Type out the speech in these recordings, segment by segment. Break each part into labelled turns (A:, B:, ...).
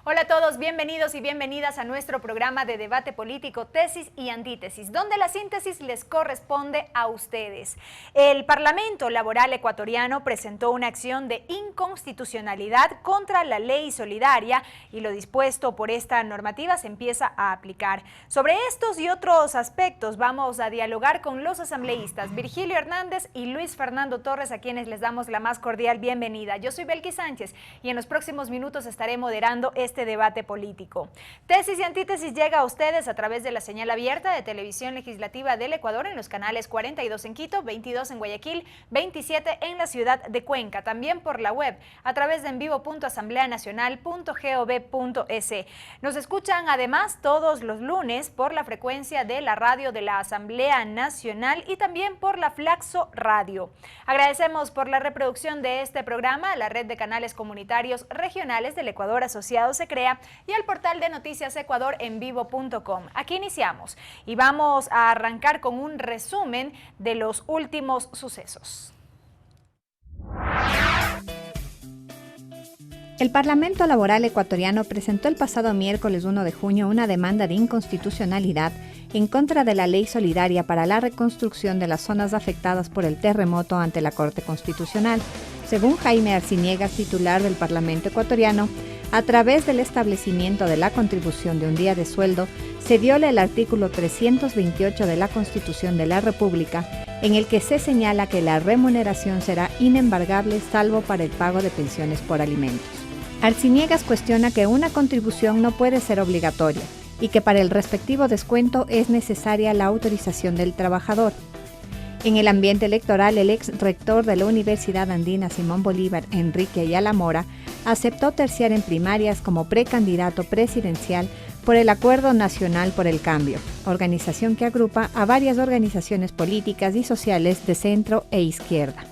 A: Hola a todos, bienvenidos y bienvenidas a nuestro programa de debate político Tesis y Antítesis, donde la síntesis les corresponde a ustedes. El Parlamento Laboral Ecuatoriano presentó una acción de inconstitucionalidad contra la ley solidaria y lo dispuesto por esta normativa se empieza a aplicar. Sobre estos y otros aspectos vamos a dialogar con los asambleístas Virgilio Hernández y Luis Fernando Torres, a quienes les damos la más cordial bienvenida. Yo soy Belkis Sánchez y en los próximos minutos estaré moderando este debate político. Tesis y Antítesis llega a ustedes a través de la señal abierta de Televisión Legislativa del Ecuador en los canales 42 en Quito, 22 en Guayaquil, 27 en la ciudad de Cuenca, también por la web a través de envivo.asambleanacional.gov.es. Nos escuchan además todos los lunes por la frecuencia de la radio de la Asamblea Nacional y también por la Flaxo Radio. Agradecemos por la reproducción de este programa a la red de canales comunitarios regionales del Ecuador Asociados Se Crea y al portal de noticias ecuadorenvivo.com. Aquí iniciamos y vamos a arrancar con un resumen de los últimos sucesos.
B: El Parlamento Laboral Ecuatoriano presentó el pasado miércoles 1 de junio una demanda de inconstitucionalidad en contra de la Ley Solidaria para la reconstrucción de las zonas afectadas por el terremoto ante la Corte Constitucional. Según Jaime Arciniegas, titular del Parlamento ecuatoriano, a través del establecimiento de la contribución de un día de sueldo, se viola el artículo 328 de la Constitución de la República, en el que se señala que la remuneración será inembargable salvo para el pago de pensiones por alimentos. Arciniegas cuestiona que una contribución no puede ser obligatoria y que para el respectivo descuento es necesaria la autorización del trabajador. En el ambiente electoral, el ex rector de la Universidad Andina Simón Bolívar, Enrique Ayala Mora, aceptó terciar en primarias como precandidato presidencial por el Acuerdo Nacional por el Cambio, organización que agrupa a varias organizaciones políticas y sociales de centro e izquierda.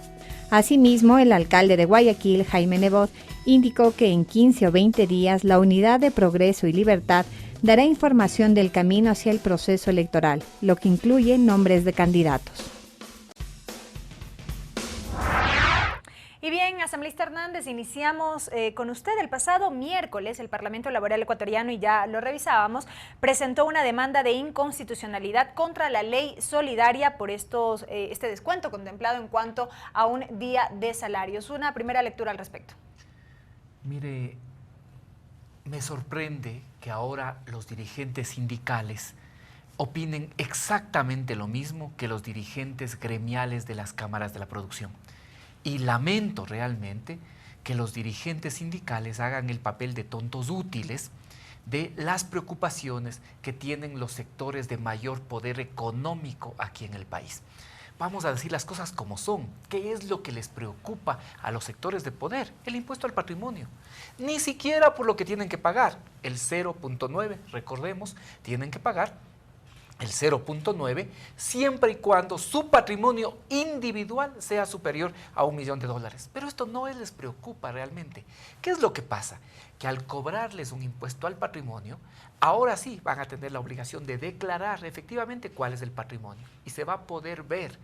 B: Asimismo, el alcalde de Guayaquil, Jaime Nebot, indicó que en 15 o 20 días la Unidad de Progreso y Libertad dará información del camino hacia el proceso electoral, lo que incluye nombres de candidatos.
A: Y bien, asambleísta Hernández, iniciamos con usted. El pasado miércoles el Parlamento Laboral Ecuatoriano, y ya lo revisábamos, presentó una demanda de inconstitucionalidad contra la ley solidaria por este descuento contemplado en cuanto a un día de salarios. Una primera lectura al respecto.
C: Mire, me sorprende que ahora los dirigentes sindicales opinen exactamente lo mismo que los dirigentes gremiales de las cámaras de la producción. Y lamento realmente que los dirigentes sindicales hagan el papel de tontos útiles de las preocupaciones que tienen los sectores de mayor poder económico aquí en el país. Vamos a decir las cosas como son. ¿Qué es lo que les preocupa a los sectores de poder? El impuesto al patrimonio. Ni siquiera por lo que tienen que pagar. El 0.9, recordemos, tienen que pagar el 0.9, siempre y cuando su patrimonio individual sea superior a $1 millón. Pero esto no les preocupa realmente. ¿Qué es lo que pasa? Que al cobrarles un impuesto al patrimonio, ahora sí van a tener la obligación de declarar efectivamente cuál es el patrimonio. Y se va a poder ver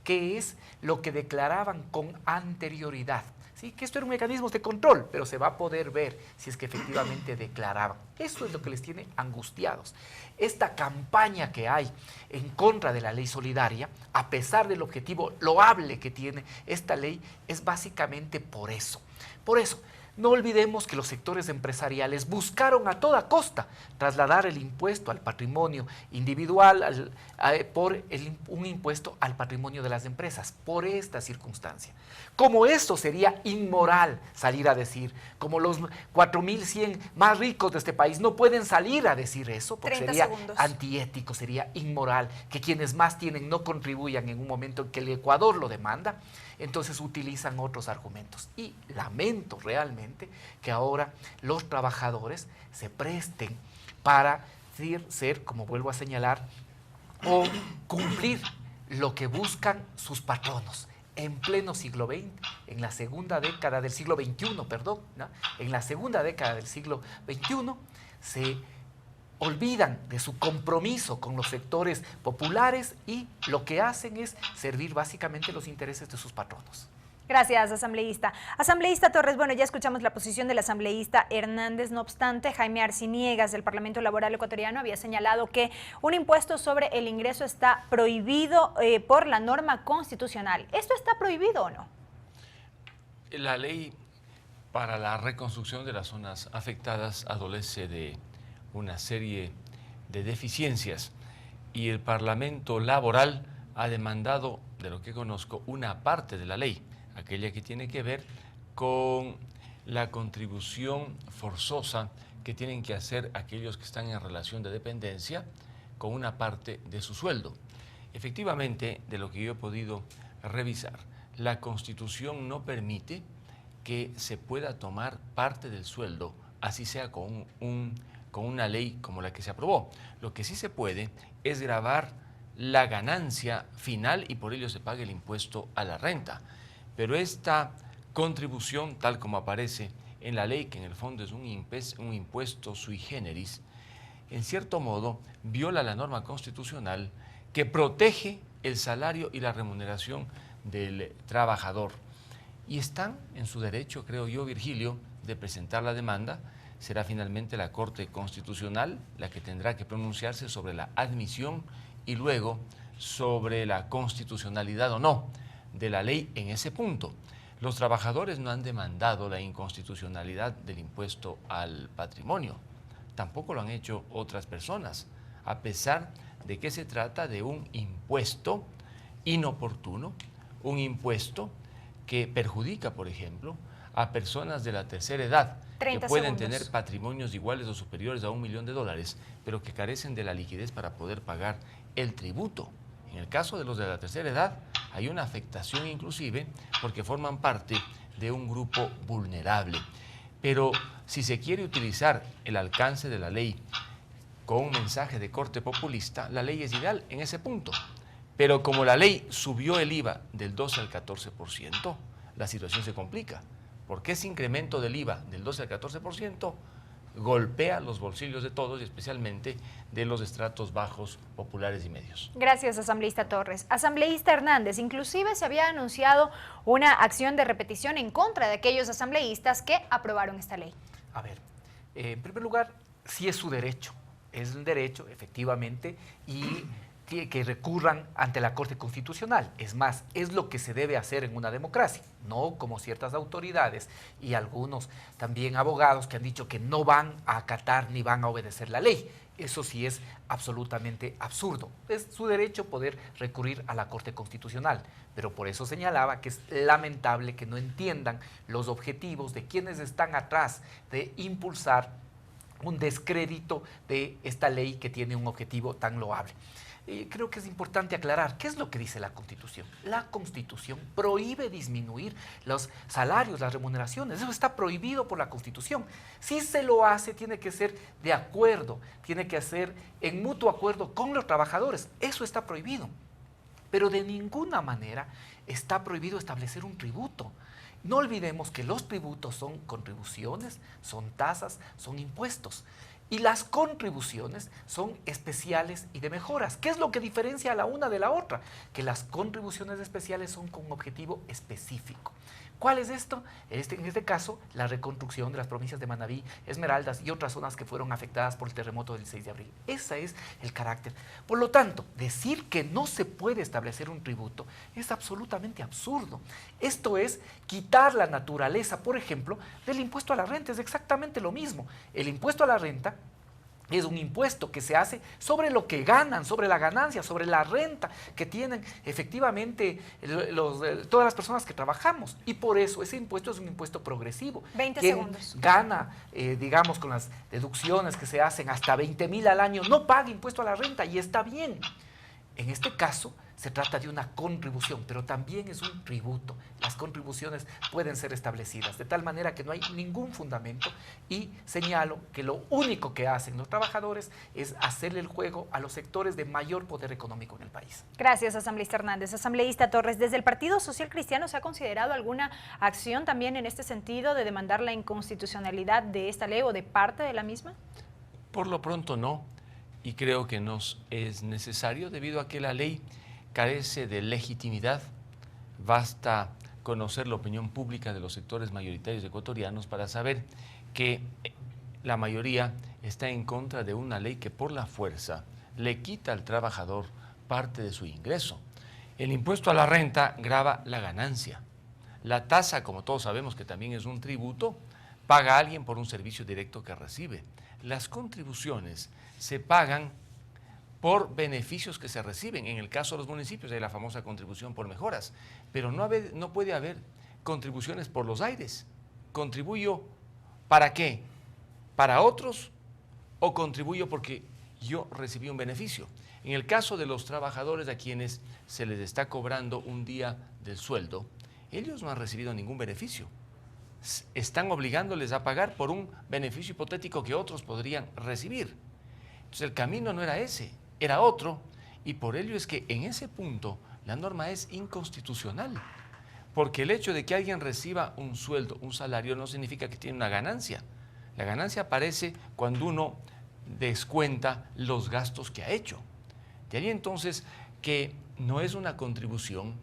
C: qué es lo que declaraban con anterioridad. Sí, que esto era un mecanismo de control, pero se va a poder ver si es que efectivamente declaraban. Eso es lo que les tiene angustiados. Esta campaña que hay en contra de la ley solidaria, a pesar del objetivo loable que tiene esta ley, es básicamente por eso. Por eso, no olvidemos que los sectores empresariales buscaron a toda costa trasladar el impuesto al patrimonio individual un impuesto al patrimonio de las empresas, por esta circunstancia. Como esto sería inmoral salir a decir, como los 4.100 más ricos de este país no pueden salir a decir eso, porque sería antiético, sería inmoral, que quienes más tienen no contribuyan en un momento en que el Ecuador lo demanda, entonces utilizan otros argumentos. Y lamento realmente que ahora los trabajadores se presten para ser, como vuelvo a señalar, o cumplir lo que buscan sus patronos. En pleno siglo XX, en la segunda década del siglo XXI, perdón, ¿no? En la segunda década del siglo XXI se olvidan de su compromiso con los sectores populares y lo que hacen es servir básicamente los intereses de sus patronos.
A: Gracias, asambleísta. Asambleísta Torres, bueno, ya escuchamos la posición del asambleísta Hernández. No obstante, Jaime Arciniegas del Parlamento Laboral Ecuatoriano había señalado que un impuesto sobre el ingreso está prohibido por la norma constitucional. ¿Esto está prohibido o no?
D: La ley para la reconstrucción de las zonas afectadas adolece de una serie de deficiencias y el Parlamento Laboral ha demandado, de lo que conozco, una parte de la ley, aquella que tiene que ver con la contribución forzosa que tienen que hacer aquellos que están en relación de dependencia con una parte de su sueldo. Efectivamente, de lo que yo he podido revisar, la Constitución no permite que se pueda tomar parte del sueldo, así sea con una ley como la que se aprobó. Lo que sí se puede es gravar la ganancia final y por ello se paga el impuesto a la renta. Pero esta contribución, tal como aparece en la ley, que en el fondo es un impuesto sui generis, en cierto modo viola la norma constitucional que protege el salario y la remuneración del trabajador. Y están en su derecho, creo yo, Virgilio, de presentar la demanda. Será finalmente la Corte Constitucional la que tendrá que pronunciarse sobre la admisión y luego sobre la constitucionalidad o no de la ley en ese punto. Los trabajadores no han demandado la inconstitucionalidad del impuesto al patrimonio, tampoco lo han hecho otras personas, a pesar de que se trata de un impuesto inoportuno, un impuesto que perjudica, por ejemplo, a personas de la tercera edad, que pueden tener patrimonios iguales o superiores a $1 millón, pero que carecen de la liquidez para poder pagar el tributo. En el caso de los de la tercera edad, hay una afectación inclusive porque forman parte de un grupo vulnerable. Pero si se quiere utilizar el alcance de la ley con un mensaje de corte populista, la ley es ideal en ese punto. Pero como la ley subió el IVA del 12 al 14%, la situación se complica, porque ese incremento del IVA del 12 al 14% golpea los bolsillos de todos y especialmente de los estratos bajos, populares y medios.
A: Gracias, asambleísta Torres. Asambleísta Hernández, inclusive se había anunciado una acción de repetición en contra de aquellos asambleístas que aprobaron esta ley.
C: A ver, en primer lugar, sí es su derecho, es un derecho, efectivamente, y que recurran ante la Corte Constitucional. Es más, es lo que se debe hacer en una democracia, no como ciertas autoridades y algunos también abogados que han dicho que no van a acatar ni van a obedecer la ley. Eso sí es absolutamente absurdo. Es su derecho poder recurrir a la Corte Constitucional, pero por eso señalaba que es lamentable que no entiendan los objetivos de quienes están atrás de impulsar un descrédito de esta ley que tiene un objetivo tan loable. Creo que es importante aclarar qué es lo que dice la Constitución. La Constitución prohíbe disminuir los salarios, las remuneraciones. Eso está prohibido por la Constitución. Si se lo hace, tiene que ser de acuerdo, tiene que ser en mutuo acuerdo con los trabajadores. Eso está prohibido. Pero de ninguna manera está prohibido establecer un tributo. No olvidemos que los tributos son contribuciones, son tasas, son impuestos. Y las contribuciones son especiales y de mejoras. ¿Qué es lo que diferencia a la una de la otra? Que las contribuciones especiales son con un objetivo específico. ¿Cuál es esto? En este caso, la reconstrucción de las provincias de Manabí, Esmeraldas y otras zonas que fueron afectadas por el terremoto del 6 de abril. Ese es el carácter. Por lo tanto, decir que no se puede establecer un tributo es absolutamente absurdo. Esto es quitar la naturaleza, por ejemplo, del impuesto a la renta. Es exactamente lo mismo. El impuesto a la renta es un impuesto que se hace sobre lo que ganan, sobre la ganancia, sobre la renta que tienen efectivamente todas las personas que trabajamos. Y por eso ese impuesto es un impuesto progresivo.
A: 20
C: Quien
A: segundos.
C: gana, digamos, con las deducciones que se hacen hasta 20,000 al año, no paga impuesto a la renta y está bien. En este caso se trata de una contribución, pero también es un tributo. Las contribuciones pueden ser establecidas de tal manera que no hay ningún fundamento y señalo que lo único que hacen los trabajadores es hacerle el juego a los sectores de mayor poder económico en el país.
A: Gracias, asambleísta Hernández. Asambleísta Torres, ¿desde el Partido Social Cristiano se ha considerado alguna acción también en este sentido de demandar la inconstitucionalidad de esta ley o de parte de la misma?
D: Por lo pronto no, y creo que nos es necesario debido a que la ley carece de legitimidad. Basta conocer la opinión pública de los sectores mayoritarios ecuatorianos para saber que la mayoría está en contra de una ley que por la fuerza le quita al trabajador parte de su ingreso. El impuesto a la renta grava la ganancia. La tasa, como todos sabemos que también es un tributo, paga a alguien por un servicio directo que recibe. Las contribuciones se pagan por beneficios que se reciben. En el caso de los municipios hay la famosa contribución por mejoras, pero no puede haber contribuciones por los aires. ¿Contribuyo para qué? ¿Para otros o contribuyo porque yo recibí un beneficio? En el caso de los trabajadores a quienes se les está cobrando un día del sueldo, ellos no han recibido ningún beneficio. Están obligándoles a pagar por un beneficio hipotético que otros podrían recibir. Entonces el camino no era ese, era otro, y por ello es que en ese punto la norma es inconstitucional, porque el hecho de que alguien reciba un sueldo, un salario, no significa que tiene una ganancia. La ganancia aparece cuando uno descuenta los gastos que ha hecho. De ahí entonces que no es una contribución,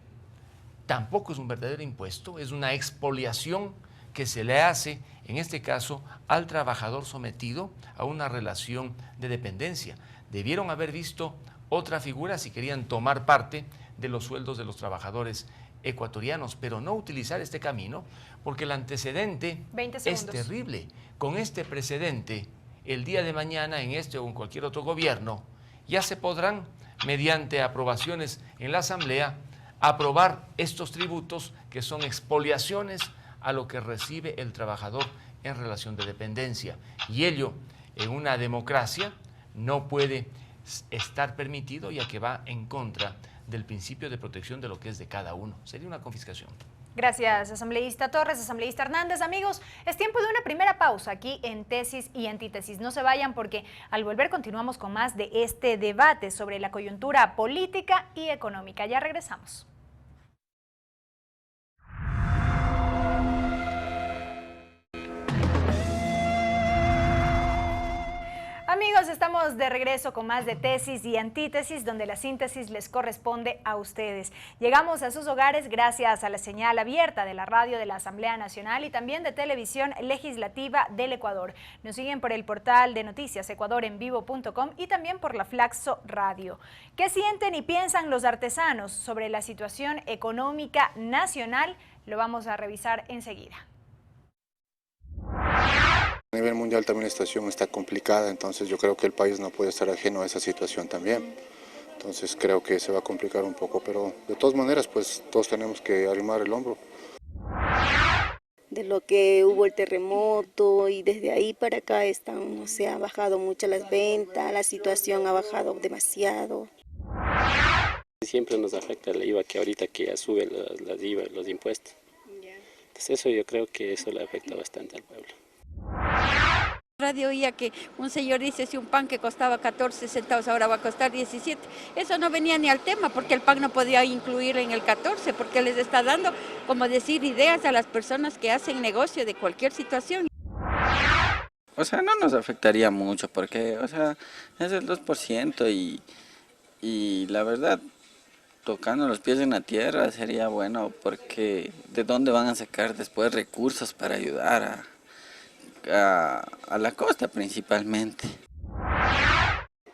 D: tampoco es un verdadero impuesto, es una expoliación que se le hace, en este caso, al trabajador sometido a una relación de dependencia. Debieron haber visto otra figura si querían tomar parte de los sueldos de los trabajadores ecuatorianos, pero no utilizar este camino, porque el antecedente es terrible. Con este precedente, el día de mañana, en este o en cualquier otro gobierno, ya se podrán, mediante aprobaciones en la Asamblea, aprobar estos tributos que son expoliaciones a lo que recibe el trabajador en relación de dependencia. Y ello, en una democracia, no puede estar permitido, ya que va en contra del principio de protección de lo que es de cada uno. Sería una confiscación.
A: Gracias, asambleísta Torres, asambleísta Hernández. Amigos, es tiempo de una primera pausa aquí en Tesis y Antítesis. No se vayan porque al volver continuamos con más de este debate sobre la coyuntura política y económica. Ya regresamos. Amigos, estamos de regreso con más de Tesis y Antítesis, donde la síntesis les corresponde a ustedes. Llegamos a sus hogares gracias a la señal abierta de la radio de la Asamblea Nacional y también de Televisión Legislativa del Ecuador. Nos siguen por el portal de noticias ecuadorenvivo.com y también por la Flaxo Radio. ¿Qué sienten y piensan los artesanos sobre la situación económica nacional? Lo vamos a revisar enseguida.
E: A nivel mundial también la situación está complicada, entonces yo creo que el país no puede estar ajeno a esa situación también. Entonces creo que se va a complicar un poco, pero de todas maneras pues todos tenemos que arrimar el hombro.
F: De lo que hubo el terremoto y desde ahí para acá ha bajado mucho las ventas, la situación ha bajado demasiado.
G: Siempre nos afecta el IVA, que ahorita que ya sube las IVA, los impuestos. Entonces eso yo creo que eso le afecta bastante al pueblo.
H: Radio oía que un señor dice si un pan que costaba 14 centavos ahora va a costar 17. Eso no venía ni al tema porque el pan no podía incluir en el 14 porque les está dando, como decir, ideas a las personas que hacen negocio de cualquier situación.
I: O sea, no nos afectaría mucho porque, o sea, es el 2% y la verdad, tocando los pies en la tierra sería bueno porque ¿de dónde van a sacar después recursos para ayudar a la costa principalmente?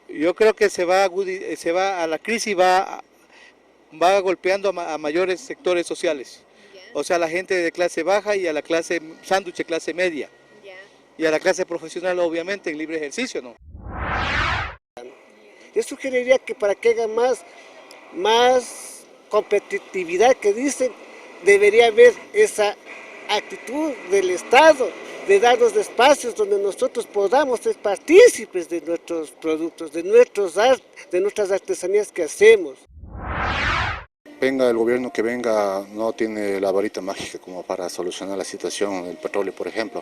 J: Yo creo que la crisis va golpeando a mayores sectores sociales, o sea, a la gente de clase baja y a la clase sándwich, clase media, y a la clase profesional obviamente en libre ejercicio, ¿no?
K: Yo sugeriría que para que haya más competitividad, que dicen, debería haber esa actitud del Estado de darnos espacios donde nosotros podamos ser partícipes de nuestros productos, de nuestras artesanías que hacemos.
E: Venga el gobierno que venga, no tiene la varita mágica como para solucionar la situación del petróleo, por ejemplo.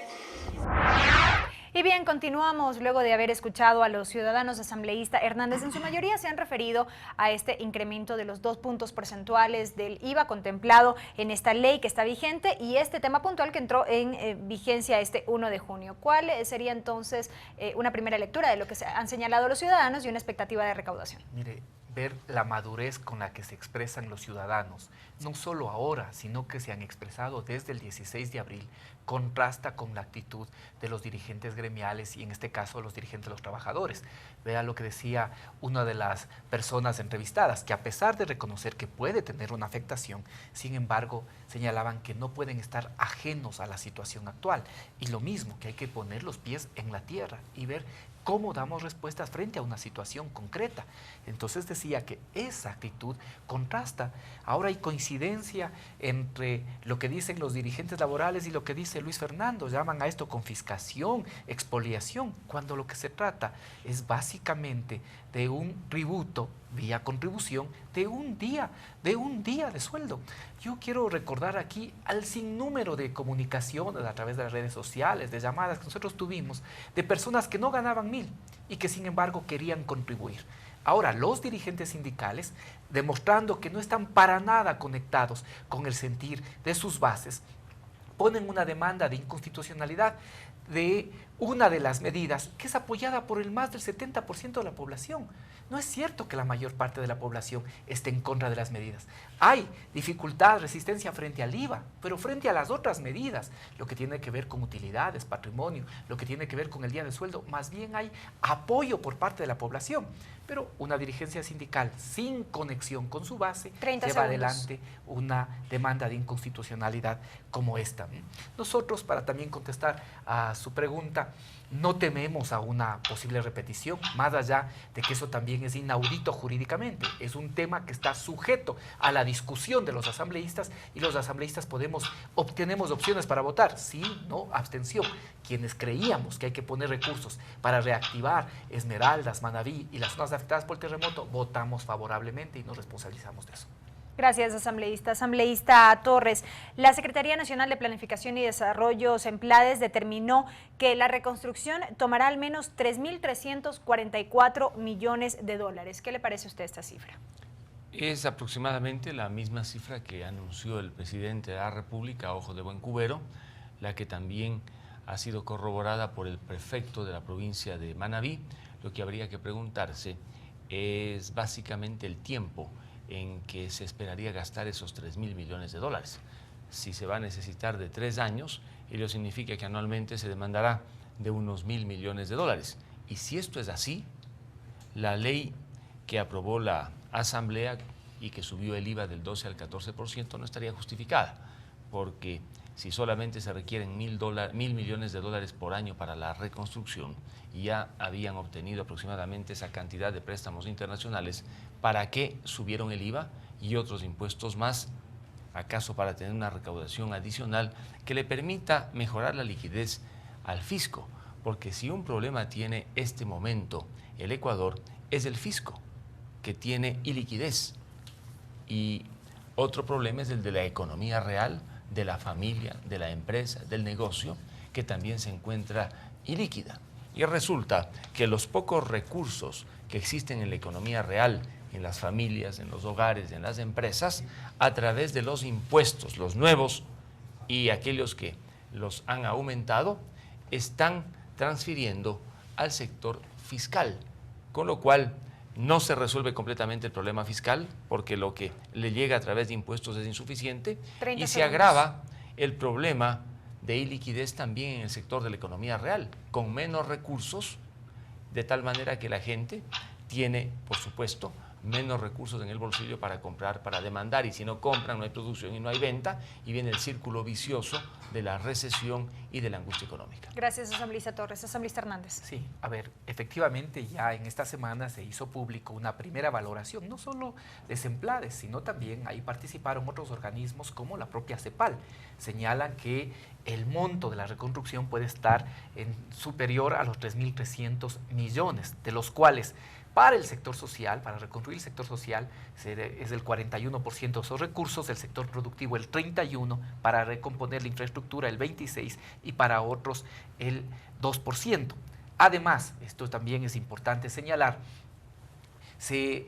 A: Y bien, continuamos luego de haber escuchado a los ciudadanos. Asambleísta Hernández, en su mayoría se han referido a este incremento de los 2 puntos porcentuales del IVA contemplado en esta ley que está vigente y este tema puntual que entró en vigencia este 1 de junio. ¿Cuál sería entonces una primera lectura de lo que se han señalado los ciudadanos y una expectativa de recaudación?
C: Mire, ver la madurez con la que se expresan los ciudadanos, no solo ahora, sino que se han expresado desde el 16 de abril, contrasta con la actitud de los dirigentes gremiales y en este caso los dirigentes de los trabajadores. Vea lo que decía una de las personas entrevistadas, que a pesar de reconocer que puede tener una afectación, sin embargo señalaban que no pueden estar ajenos a la situación actual. Y lo mismo, que hay que poner los pies en la tierra y ver cómo damos respuestas frente a una situación concreta. Entonces decía que esa actitud contrasta. Ahora hay coincidencia entre lo que dicen los dirigentes laborales y lo que dice Luis Fernando. Llaman a esto confiscación, expoliación, cuando lo que se trata es básicamente de un tributo vía contribución de un día de sueldo. Yo quiero recordar aquí al sinnúmero de comunicaciones a través de las redes sociales, de llamadas que nosotros tuvimos, de personas que no ganaban 1.000 y que sin embargo querían contribuir. Ahora, los dirigentes sindicales, demostrando que no están para nada conectados con el sentir de sus bases, ponen una demanda de inconstitucionalidad de una de las medidas que es apoyada por el más del 70% de la población. No es cierto que la mayor parte de la población esté en contra de las medidas. Hay dificultad, resistencia frente al IVA, pero frente a las otras medidas, lo que tiene que ver con utilidades, patrimonio, lo que tiene que ver con el día de sueldo, más bien hay apoyo por parte de la población. Pero una dirigencia sindical sin conexión con su base lleva adelante una demanda de inconstitucionalidad como esta. Nosotros, para también contestar a su pregunta, no tememos a una posible repetición, más allá de que eso también es inaudito jurídicamente. Es un tema que está sujeto a la discusión de los asambleístas y los asambleístas obtenemos opciones para votar, sí, no, abstención. Quienes creíamos que hay que poner recursos para reactivar Esmeraldas, Manabí y las zonas afectadas por el terremoto, votamos favorablemente y nos responsabilizamos de eso.
A: Gracias, asambleísta. Asambleísta Torres, la Secretaría Nacional de Planificación y Desarrollo, SEMPLADES, determinó que la reconstrucción tomará al menos 3.344 millones de dólares. ¿Qué le parece a usted esta cifra?
D: Es aproximadamente la misma cifra que anunció el presidente de la República, a ojo de buen cubero, la que también ha sido corroborada por el prefecto de la provincia de Manabí. Lo que habría que preguntarse es básicamente el tiempo en que se esperaría gastar esos 3.000 millones de dólares. Si se va a necesitar de 3 años, ello significa que anualmente se demandará de unos 1.000 millones de dólares. Y si esto es así, la ley que aprobó la Asamblea y que subió el IVA del 12 al 14% no estaría justificada, porque si solamente se requieren 1.000 millones de dólares por año para la reconstrucción y ya habían obtenido aproximadamente esa cantidad de préstamos internacionales, ¿para qué subieron el IVA y otros impuestos más? ¿Acaso para tener una recaudación adicional que le permita mejorar la liquidez al fisco? Porque si un problema tiene este momento el Ecuador, es el fisco, que tiene iliquidez. Y otro problema es el de la economía real, de la familia, de la empresa, del negocio, que también se encuentra ilíquida. Y resulta que los pocos recursos que existen en la economía real, en las familias, en los hogares, en las empresas, a través de los impuestos, los nuevos y aquellos que los han aumentado, están transfiriendo al sector fiscal, con lo cual no se resuelve completamente el problema fiscal, porque lo que le llega a través de impuestos es insuficiente, y se agrava el problema de iliquidez también en el sector de la economía real, con menos recursos, de tal manera que la gente tiene, por supuesto, menos recursos en el bolsillo para comprar, para demandar, y si no compran no hay producción y no hay venta, y viene el círculo vicioso de la recesión y de la angustia económica.
A: Gracias, asambleísta Torres. Asambleísta Hernández.
C: Sí, a ver, efectivamente ya en esta semana se hizo público una primera valoración, no solo de SEMPLADES, sino también ahí participaron otros organismos como la propia CEPAL. Señalan que el monto de la reconstrucción puede estar superior a los 3.300 millones, de los cuales para el sector social, para reconstruir el sector social, es el 41% de esos recursos, del sector productivo el 31%, para recomponer la infraestructura el 26% y para otros el 2%. Además, esto también es importante señalar, se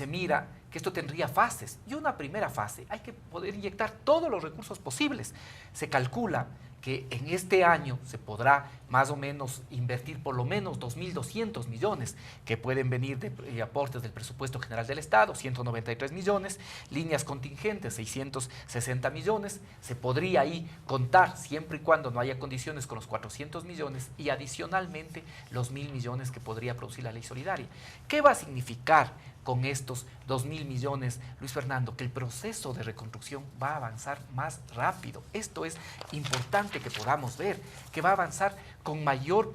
C: mira que esto tendría fases, y una primera fase hay que poder inyectar todos los recursos posibles. Se calcula que en este año se podrá más o menos invertir por lo menos 2.200 millones, que pueden venir de aportes del presupuesto general del Estado, 193 millones, líneas contingentes, 660 millones, se podría ahí contar siempre y cuando no haya condiciones con los 400 millones y adicionalmente los 1.000 millones que podría producir la ley solidaria. ¿Qué va a significar con estos 2.000 millones, Luis Fernando? Que el proceso de reconstrucción va a avanzar más rápido. Esto es importante que podamos ver, que va a avanzar con mayor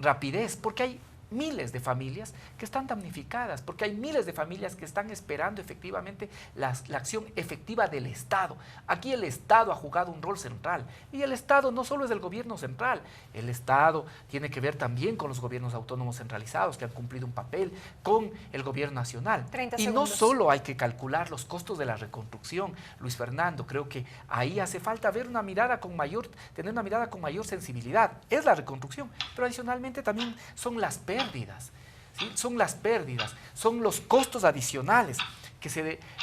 C: rapidez, porque hay miles de familias que están damnificadas, porque hay miles de familias que están esperando efectivamente la acción efectiva del Estado. Aquí el Estado ha jugado un rol central, y el Estado no solo es el gobierno central, el Estado tiene que ver también con los gobiernos autónomos centralizados que han cumplido un papel, con el gobierno nacional.
A: 30
C: y
A: segundos.
C: no solo hay que calcular los costos de la reconstrucción, Luis Fernando, creo que ahí hace falta ver una mirada con mayor, tener una mirada con mayor sensibilidad. Es la reconstrucción, pero adicionalmente también son las pérdidas, ¿sí? Son las pérdidas, son los costos adicionales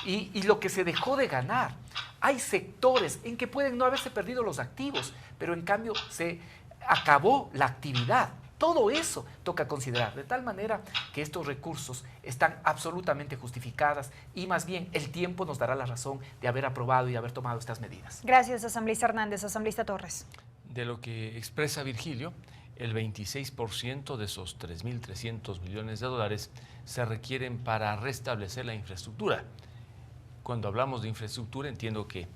C: y lo que se dejó de ganar. Hay sectores en que pueden no haberse perdido los activos, pero en cambio se acabó la actividad. Todo eso toca considerar, de tal manera que estos recursos están absolutamente justificadas y más bien el tiempo nos dará la razón de haber aprobado y haber tomado estas medidas.
A: Gracias, asambleísta Hernández. Asambleísta Torres.
D: De lo que expresa Virgilio, el 26% de esos 3.300 millones de dólares se requieren para restablecer la infraestructura. Cuando hablamos de infraestructura, entiendo que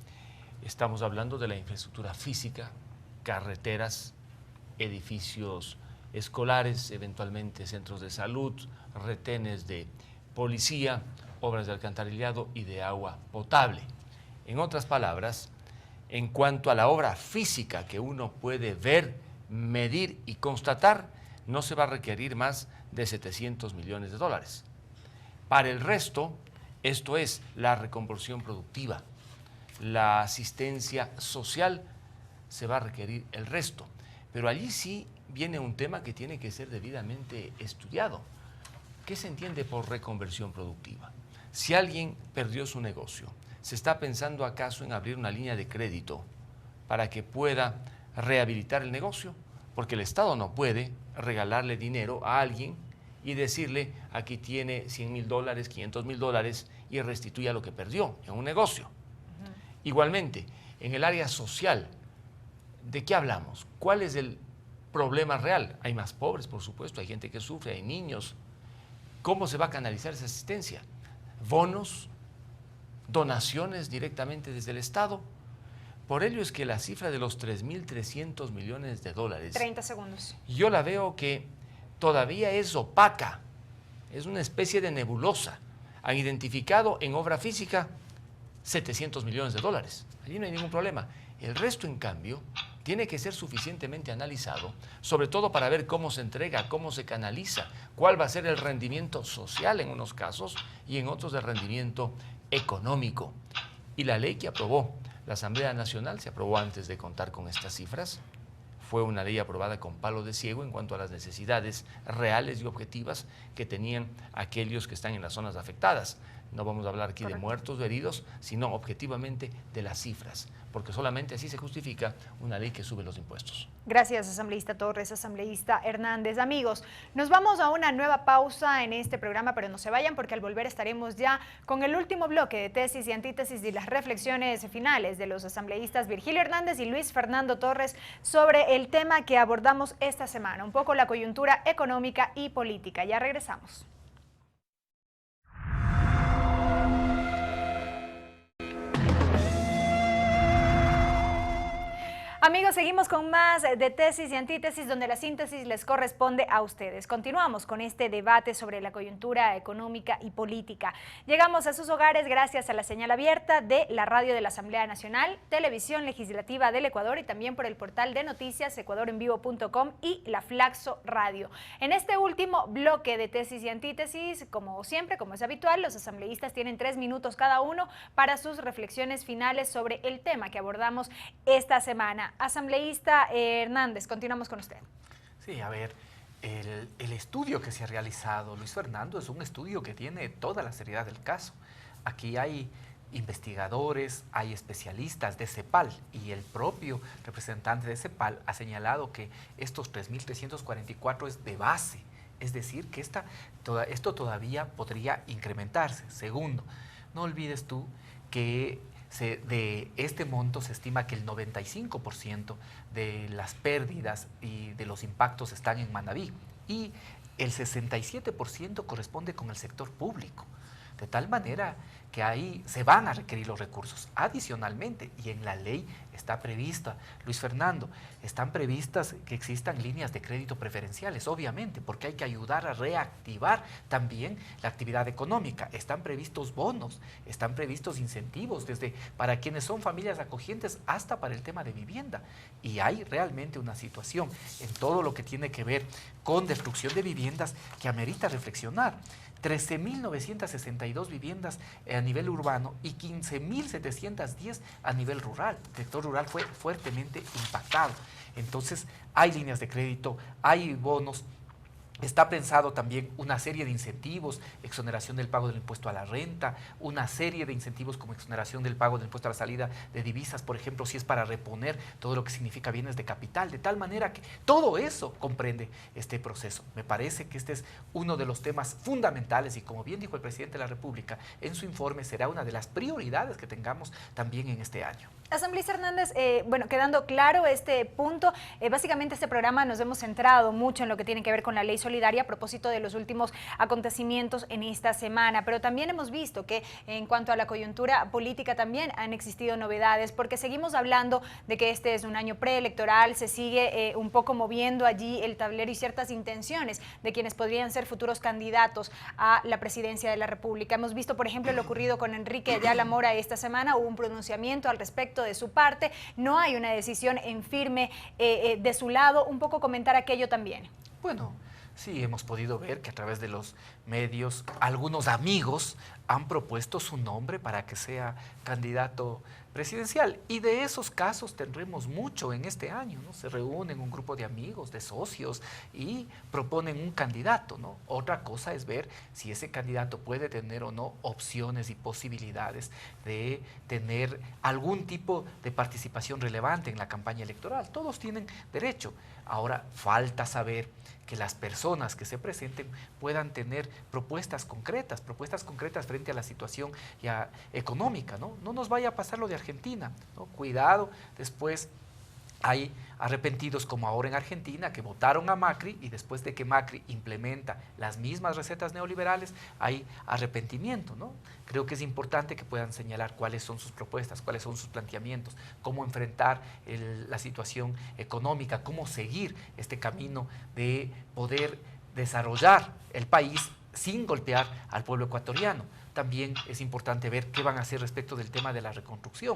D: estamos hablando de la infraestructura física, carreteras, edificios escolares, eventualmente centros de salud, retenes de policía, obras de alcantarillado y de agua potable. En otras palabras, en cuanto a la obra física que uno puede ver, medir y constatar, no se va a requerir más de 700 millones de dólares. Para el resto, esto es la reconversión productiva, la asistencia social, se va a requerir el resto. Pero allí sí viene un tema que tiene que ser debidamente estudiado. ¿Qué se entiende por reconversión productiva? Si alguien perdió su negocio, ¿se está pensando acaso en abrir una línea de crédito para que pueda rehabilitar el negocio? Porque el Estado no puede regalarle dinero a alguien y decirle, aquí tiene $100.000, $500.000 y restituya lo que perdió en un negocio. Igualmente, en el área social, ¿de qué hablamos? ¿Cuál es el problema real? Hay más pobres, por supuesto, hay gente que sufre, hay niños. ¿Cómo se va a canalizar esa asistencia? ¿Bonos? ¿Donaciones directamente desde el Estado? Por ello es que la cifra de los 3.300 millones de dólares…
A: 30 segundos.
D: Yo la veo que todavía es opaca, es una especie de nebulosa. Han identificado en obra física 700 millones de dólares. Allí no hay ningún problema. El resto, en cambio, tiene que ser suficientemente analizado, sobre todo para ver cómo se entrega, cómo se canaliza, cuál va a ser el rendimiento social en unos casos y en otros el rendimiento económico. Y la ley que aprobó la Asamblea Nacional se aprobó antes de contar con estas cifras. Fue una ley aprobada con palo de ciego en cuanto a las necesidades reales y objetivas que tenían aquellos que están en las zonas afectadas. No vamos a hablar aquí de muertos o heridos, sino objetivamente de las cifras, porque solamente así se justifica una ley que sube los impuestos.
A: Gracias, asambleísta Torres, asambleísta Hernández. Amigos, nos vamos a una nueva pausa en este programa, pero no se vayan porque al volver estaremos ya con el último bloque de tesis y antítesis y las reflexiones finales de los asambleístas Virgilio Hernández y Luis Fernando Torres sobre el tema que abordamos esta semana, un poco la coyuntura económica y política. Ya regresamos. Amigos, seguimos con más de tesis y antítesis, donde la síntesis les corresponde a ustedes. Continuamos con este debate sobre la coyuntura económica y política. Llegamos a sus hogares gracias a la señal abierta de la radio de la Asamblea Nacional, Televisión Legislativa del Ecuador y también por el portal de noticias ecuadorenvivo.com y la Flaxo Radio. En este último bloque de tesis y antítesis, como siempre, como es habitual, los asambleístas tienen 3 minutos cada uno para sus reflexiones finales sobre el tema que abordamos esta semana. Asambleísta Hernández, continuamos con usted.
C: Sí, a ver, el estudio que se ha realizado, Luis Fernando, es un estudio que tiene toda la seriedad del caso. Aquí hay investigadores, hay especialistas de CEPAL, y el propio representante de CEPAL ha señalado que estos 3.344 es de base, es decir, que esto todavía podría incrementarse. Segundo, no olvides tú que de este monto se estima que el 95% de las pérdidas y de los impactos están en Manabí, y el 67% corresponde con el sector público. De tal manera que ahí se van a requerir los recursos. Adicionalmente, y en la ley está prevista, Luis Fernando, están previstas que existan líneas de crédito preferenciales, obviamente, porque hay que ayudar a reactivar también la actividad económica. Están previstos bonos, están previstos incentivos, desde para quienes son familias acogientes hasta para el tema de vivienda. Y hay realmente una situación en todo lo que tiene que ver con destrucción de viviendas que amerita reflexionar. 13.962 viviendas a nivel urbano y 15.710 a nivel rural. El sector rural fue fuertemente impactado. Entonces, hay líneas de crédito, hay bonos. Está pensado también una serie de incentivos, exoneración del pago del impuesto a la renta, una serie de incentivos como exoneración del pago del impuesto a la salida de divisas, por ejemplo, si es para reponer todo lo que significa bienes de capital, de tal manera que todo eso comprende este proceso. Me parece que este es uno de los temas fundamentales y, como bien dijo el presidente de la República en su informe, será una de las prioridades que tengamos también en este año.
A: Asambleísta Hernández, bueno, quedando claro este punto, básicamente este programa nos hemos centrado mucho en lo que tiene que ver con la ley solidaria a propósito de los últimos acontecimientos en esta semana, pero también hemos visto que en cuanto a la coyuntura política también han existido novedades, porque seguimos hablando de que este es un año preelectoral, se sigue un poco moviendo allí el tablero y ciertas intenciones de quienes podrían ser futuros candidatos a la presidencia de la República. Hemos visto, por ejemplo, lo ocurrido con Enrique Ayala Mora esta semana, hubo un pronunciamiento al respecto de su parte, no hay una decisión en firme de su lado. Un poco comentar aquello también.
C: Bueno, sí, hemos podido ver que a través de los medios algunos amigos han propuesto su nombre para que sea candidato presidencial, y de esos casos tendremos mucho en este año, ¿no? Se reúnen un grupo de amigos, de socios, y proponen un candidato, ¿no? Otra cosa es ver si ese candidato puede tener o no opciones y posibilidades de tener algún tipo de participación relevante en la campaña electoral. Todos tienen derecho. Ahora falta saber que las personas que se presenten puedan tener propuestas concretas frente a la situación ya económica, ¿no? No nos vaya a pasar lo de Argentina, ¿no? Cuidado, después hay arrepentidos como ahora en Argentina que votaron a Macri, y después de que Macri implementa las mismas recetas neoliberales hay arrepentimiento, ¿no? Creo que es importante que puedan señalar cuáles son sus propuestas, cuáles son sus planteamientos, cómo enfrentar la situación económica, cómo seguir este camino de poder desarrollar el país sin golpear al pueblo ecuatoriano. También es importante ver qué van a hacer respecto del tema de la reconstrucción.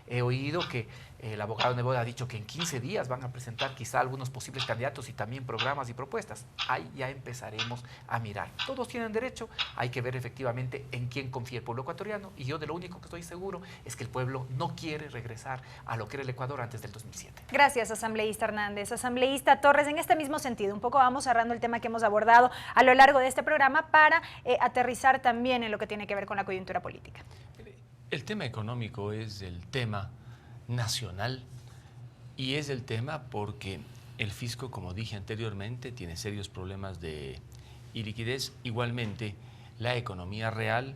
C: He oído que el abogado Nebot ha dicho que en 15 días van a presentar quizá algunos posibles candidatos y también programas y propuestas. Ahí ya empezaremos a mirar. Todos tienen derecho, hay que ver efectivamente en quién confía el pueblo ecuatoriano, y yo de lo único que estoy seguro es que el pueblo no quiere regresar a lo que era el Ecuador antes del 2007.
A: Gracias, asambleísta Hernández. Asambleísta Torres, en este mismo sentido, un poco vamos cerrando el tema que hemos abordado a lo largo de este programa para aterrizar también en lo que tiene que ver con la coyuntura política.
D: El tema económico es el tema nacional, y es el tema porque el fisco, como dije anteriormente, tiene serios problemas de iliquidez. Igualmente, la economía real,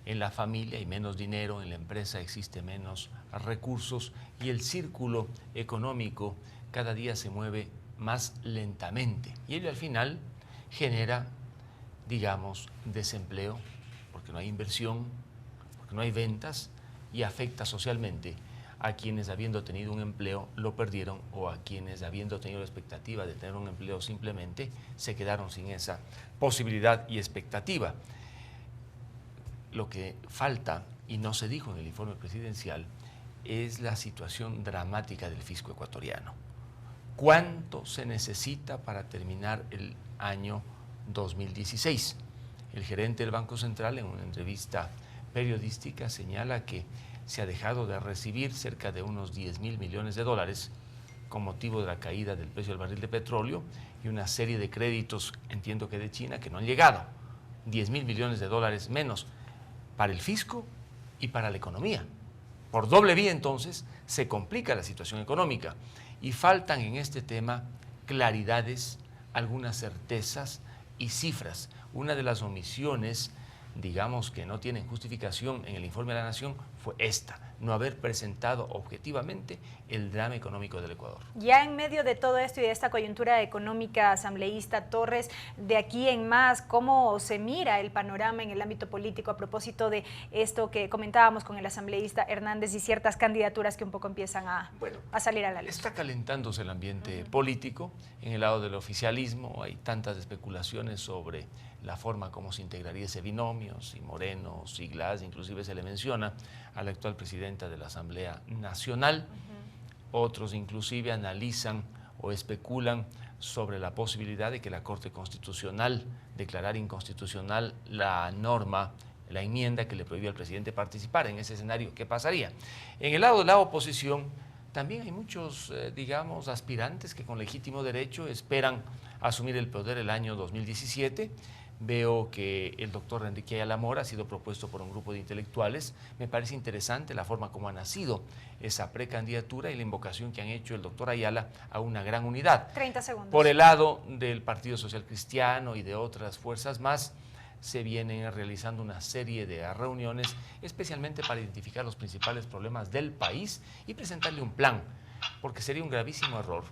D: en la familia hay menos dinero, en la empresa existe menos recursos, y el círculo económico cada día se mueve más lentamente, y ello al final genera, digamos, desempleo, porque no hay inversión, porque no hay ventas, y afecta socialmente a quienes, habiendo tenido un empleo, lo perdieron, o a quienes, habiendo tenido la expectativa de tener un empleo, simplemente se quedaron sin esa posibilidad y expectativa. Lo que falta, y no se dijo en el informe presidencial, es la situación dramática del fisco ecuatoriano. ¿Cuánto se necesita para terminar el año 2016? El gerente del Banco Central, en una entrevista periodística, señala que se ha dejado de recibir cerca de unos 10.000 millones de dólares con motivo de la caída del precio del barril de petróleo, y una serie de créditos, entiendo que de China, que no han llegado. 10.000 millones de dólares menos para el fisco y para la economía. Por doble vía, entonces, se complica la situación económica y faltan en este tema claridades, algunas certezas y cifras. Una de las omisiones, digamos, que no tienen justificación en el informe de la Nación fue esta, no haber presentado objetivamente el drama económico del Ecuador.
A: Ya en medio de todo esto y de esta coyuntura económica, asambleísta Torres, de aquí en más, ¿cómo se mira el panorama en el ámbito político a propósito de esto que comentábamos con el asambleísta Hernández y ciertas candidaturas que un poco empiezan a salir a la luz?
D: Está calentándose el ambiente político. En el lado del oficialismo hay tantas especulaciones sobre la forma como se integraría ese binomio, si Moreno, si Glass, inclusive se le menciona a la actual presidenta de la Asamblea Nacional. Otros inclusive analizan o especulan sobre la posibilidad de que la Corte Constitucional declarara inconstitucional la norma, la enmienda que le prohibía al presidente participar. En ese escenario, ¿qué pasaría? En el lado de la oposición también hay muchos, digamos, aspirantes que con legítimo derecho esperan asumir el poder el año 2017. Veo que el doctor Enrique Ayala Mora ha sido propuesto por un grupo de intelectuales. Me parece interesante la forma como ha nacido esa precandidatura y la invocación que han hecho el doctor Ayala a una gran unidad.
A: 30 segundos.
D: Por el lado del Partido Social Cristiano y de otras fuerzas más, se vienen realizando una serie de reuniones, especialmente para identificar los principales problemas del país y presentarle un plan, porque sería un gravísimo error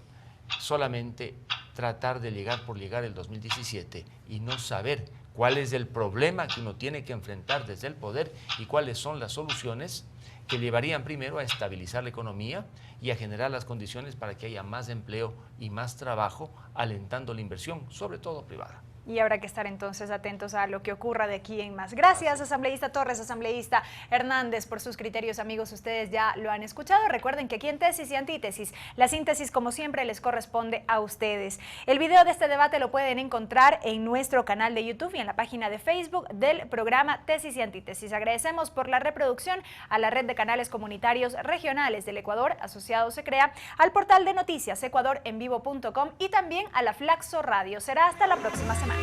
D: solamente tratar de llegar por llegar el 2017 y no saber cuál es el problema que uno tiene que enfrentar desde el poder y cuáles son las soluciones que llevarían primero a estabilizar la economía y a generar las condiciones para que haya más empleo y más trabajo, alentando la inversión, sobre todo privada.
A: Y habrá que estar entonces atentos a lo que ocurra de aquí en más. Gracias, asambleísta Torres, asambleísta Hernández, por sus criterios, amigos. Ustedes ya lo han escuchado. Recuerden que aquí en Tesis y Antítesis, la síntesis, como siempre, les corresponde a ustedes. El video de este debate lo pueden encontrar en nuestro canal de YouTube y en la página de Facebook del programa Tesis y Antítesis. Agradecemos por la reproducción a la red de canales comunitarios regionales del Ecuador, asociado se crea, al portal de noticias ecuadorenvivo.com y también a la Flaxo Radio. Será hasta la próxima semana.